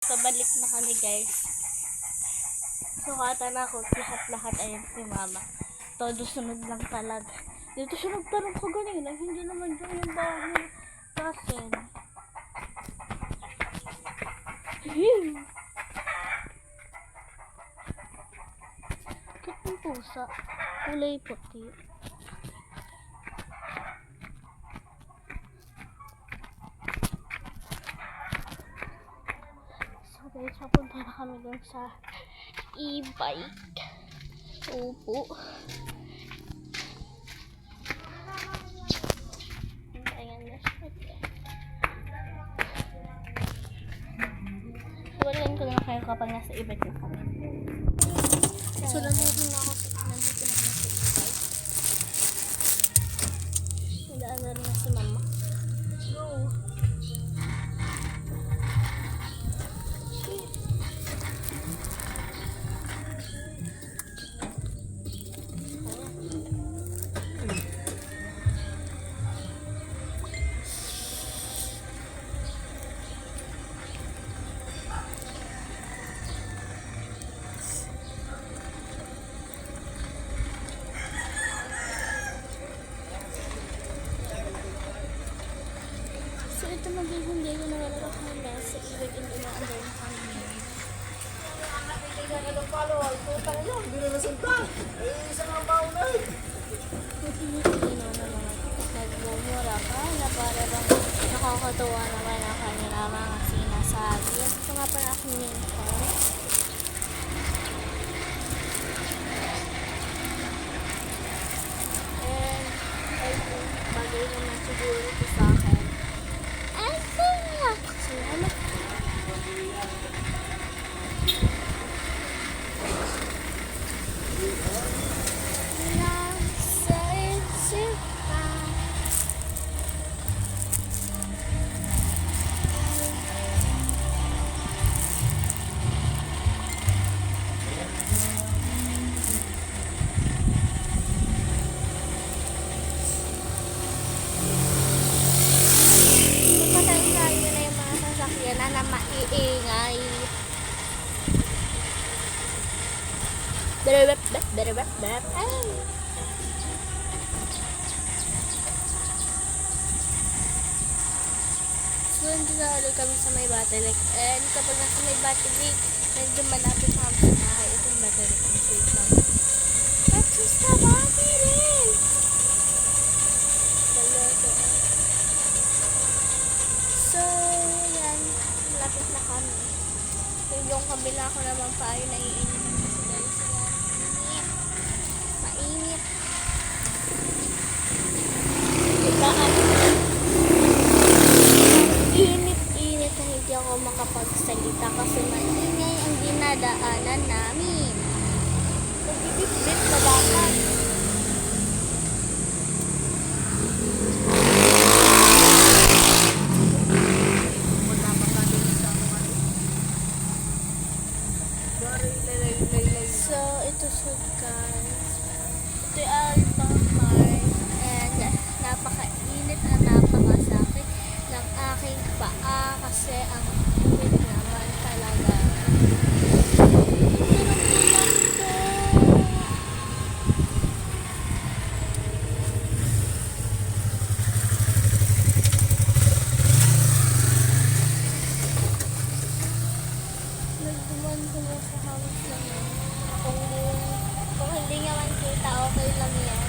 Pabalik na kami guys. Sukatan ako. Lahat-lahat ayan si mama. Todo sunod lang talaga. Dito siya nagtanong ko ganina. Hindi naman dyan yung bahay natin. Bakit yung pusa? Kulay puti. So guys, papunta na kami dun sa e-bike. Upo. Ayan na siya. Iwalan ko lang kayo kapag nasa e-bike na kami. So, nandito na ako sa e-bike. Nandaan na si mama. Go! So, ito hindi ko na wala kakanda sa e-bike and umaandar na kami. Nagmumura ka na para bang nakakatuwa naman ang kanila mga sinasabi. Ito nga pala aking minsan. And I think bagay naman siguro ito sa akin. Salamat. Na maiingay. Berep. Ay. So, nandito na ulit kami sa may Battery. And kapag nasa may Battery, medyo malapit na kami sa bahay. Ito yung Battery. That's just the Battery! So, yan. Malapit na kami. Yung kabila ko naman pa ay naiinit. Mainit. Diba? Init na hindi ako makapagsalita kasi maingay ang dinadaanan namin. Nagbibit na dapat. So, ito siya guys. Ito yung Alphamart. And napakainit at napakasakit ng aking paa kasi ang init naman talaga. Nagduman sa halos lang yan. Kung hindi naman kita, okay lang yan.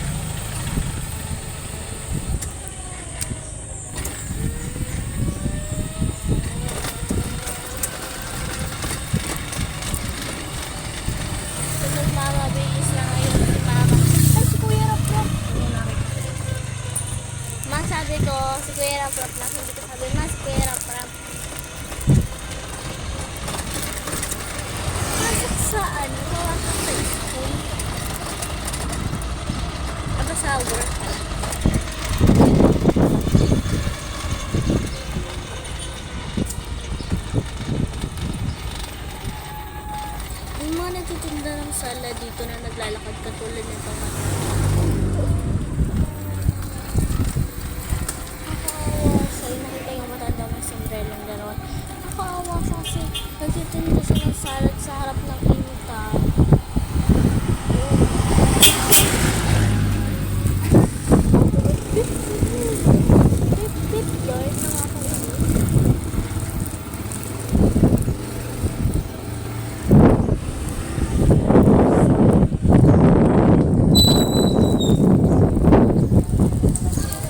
Sunod mama, bilis lang ngayon si mama. Ay, si Kuya Rap-Rap. Ma, sabi ko, si Kuya Rap-Rap lang. Hindi ko sabi, ma, si Kuya Rap-Rap. Saan? Mawasok sa school. Aba sa work. May mga nagtitinda ng sala dito na naglalakad katulad nito. Nakakaawa sa'yo. Nakita yung matanda ng sombrero ng gano'n. Nakakaawa sa kasi nagtitinda siya ng salad sa harap ng initan. Bip, bip, guys, nakakainis.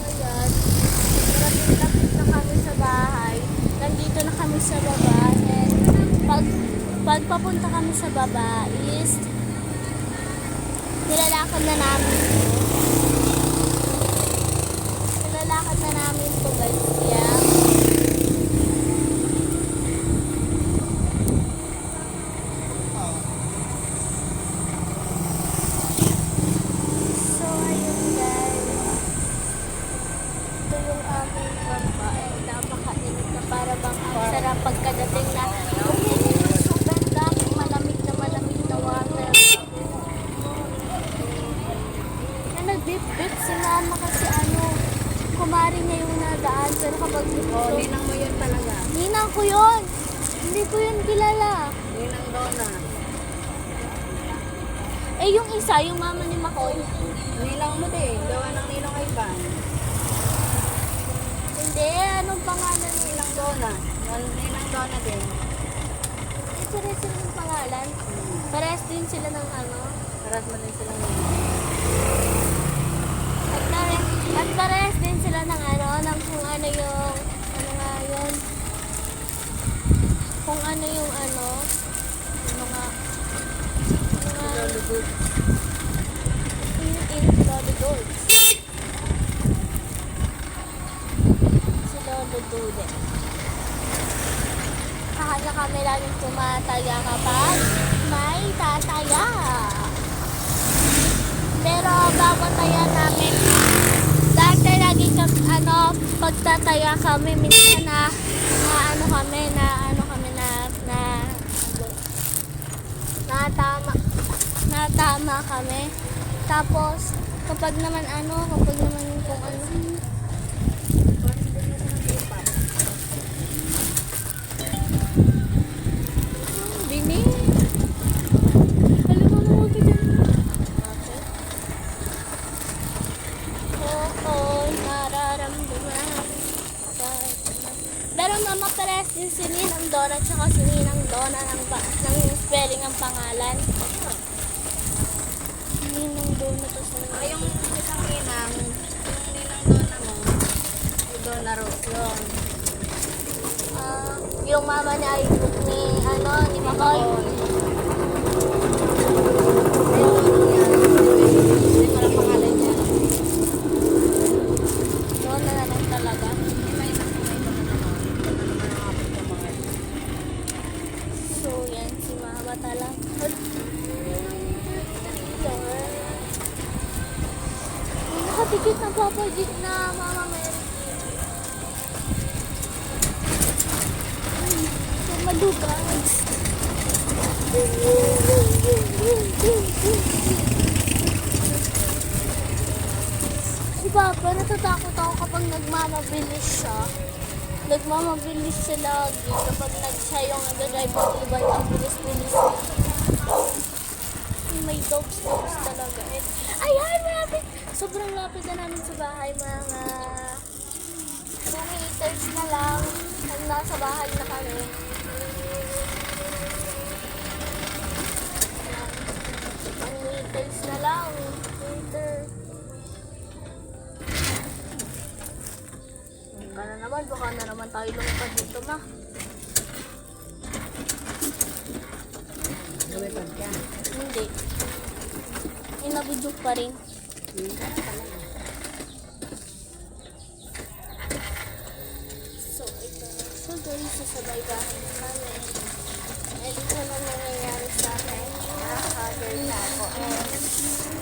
Ayan, malapit-lapit na kami sa bahay. Nandito na kami sa baba. And pag papunta kami sa baba is nilalakad na namin to. Nilalakad na namin to, guys. Yeah. So, ayun, guys. Ito yung aming baba. And napakainit na para bang ang sarap pagkadating na sobrang daming malamig na water. Na nag-bip-bip si mama kasi kumari niya yung nadaan. Pero kapag Ninang mo yun talaga. ninang ko yun. Hindi ko yun kilala. Ninang Donna. Eh, yung isa, yung mama ni Makoy. Ninang mo din. Gawa ng Ninong Ivan. Hindi, anong pangalan niya? Ninang Donna. Ninang Donna din. Ito rin sila ng pangalan. Parehas din sila ng Paras mo din silang Ninang. At parehas din sila ng ng kung ano yung, nga yun. Kung ano yung Lulubog. in Lolo Dulce. Si Lolo Dude. Kaya kami laging tumataya kapag may tataya. Pero bawat taya namin, dati lagi pagtataya kami, minsan natama kami. Tapos, kapag naman kung ano, Bini. Alam mo na huwag ka dyan. Nararamdaman. Pero mama, parehas din si Ninang Donna tsaka si Ninang Donna ng spelling ang pangalan. Ninang Donna to sa Yung isang Ninang, yung Ninang Donna mo, yung Donna Rose yun. Yung mama ni ni Makoy. Hindi ko lang pangalan niya. Donna na lang talaga. So, yan si mama talaga. Nakadikit na papagit na mama Mary. Malugas. Si Papa, natatakot ako kapag nagmamabilis siya. Nagmamabilis siya lagi kapag siya yung nag-drive ng e-bike, ang bilis-bilis niya. May dogs talaga. Ayan, malapit. Sobrang lapit na namin sa bahay, mga 2 meters na lang. Nasa bahay na kami. 1 meters na lang. Meter. Baka na naman tayo lumipad dito, ma. Lumipad ka. Hindi. Inabudok pa rin. So, ito na. So, guys, sasabay bahay na kami. And ito na nangyayari sa akin. Nakaka-hagar na ako. And dito na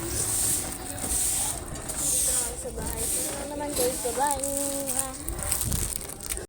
kami sa bahay. So, naman guys, bye-bye.